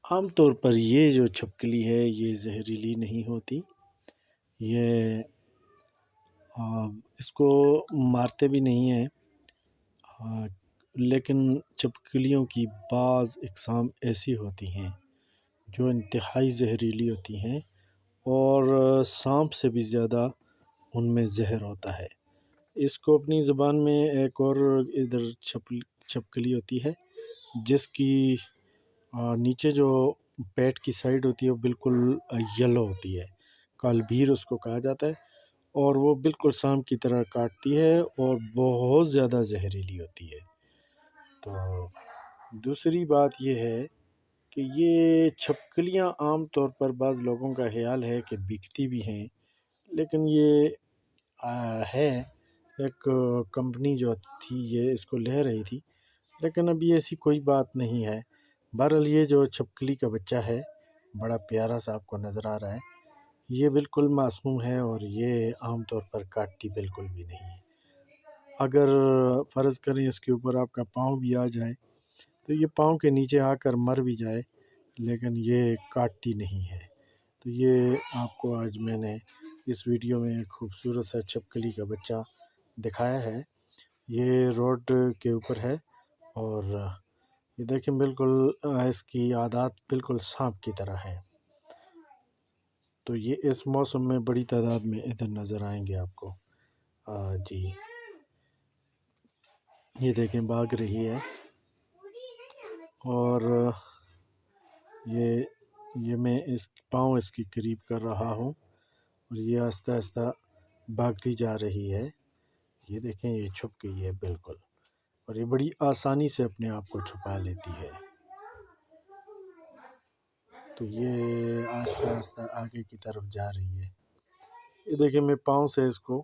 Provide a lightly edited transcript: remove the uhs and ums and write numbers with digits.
عام طور پر یہ جو چھپکلی ہے یہ زہریلی نہیں ہوتی، یہ اس کو مارتے بھی نہیں ہیں، لیکن چھپکلیوں کی بعض اقسام ایسی ہوتی ہیں جو انتہائی زہریلی ہوتی ہیں اور سانپ سے بھی زیادہ ان میں زہر ہوتا ہے۔ اس کو اپنی زبان میں ایک اور ادھر چھپکلی ہوتی ہے جس کی نیچے جو پیٹ کی سائڈ ہوتی ہے وہ بالکل یلو ہوتی ہے، کالبھیر اس کو کہا جاتا ہے، اور وہ بالکل سانپ کی طرح کاٹتی ہے اور بہت زیادہ زہریلی ہوتی ہے۔ تو دوسری بات یہ ہے کہ یہ چھپکلیاں عام طور پر بعض لوگوں کا خیال ہے کہ بکتی بھی ہیں، لیکن یہ ہے ایک کمپنی جو تھی یہ اس کو لے رہی تھی، لیکن ابھی ایسی کوئی بات نہیں ہے۔ بہرحال یہ جو چھپکلی کا بچہ ہے بڑا پیارا سا آپ کو نظر آ رہا ہے، یہ بالکل معصوم ہے اور یہ عام طور پر کاٹتی بالکل بھی نہیں ہے۔ اگر فرض کریں اس کے اوپر آپ کا پاؤں بھی آ جائے تو یہ پاؤں کے نیچے آ کر مر بھی جائے، لیکن یہ کاٹتی نہیں ہے۔ تو یہ آپ کو آج میں نے اس ویڈیو میں ایک خوبصورت سا چھپکلی کا بچہ دکھایا ہے۔ یہ روڈ کے اوپر ہے اور یہ دیکھیں بالکل اس کی عادات بالکل سانپ کی طرح ہے۔ تو یہ اس موسم میں بڑی تعداد میں ادھر نظر آئیں گے آپ کو۔ جی یہ دیکھیں بھاگ رہی ہے اور یہ میں اس پاؤں اس کی قریب کر رہا ہوں اور یہ آہستہ آہستہ بھاگتی جا رہی ہے۔ یہ دیکھیں یہ چھپ گئی ہے بالکل، اور یہ بڑی آسانی سے اپنے آپ کو چھپا لیتی ہے۔ تو یہ آہستہ آہستہ آگے کی طرف جا رہی ہے۔ یہ دیکھیں میں پاؤں سے اس کو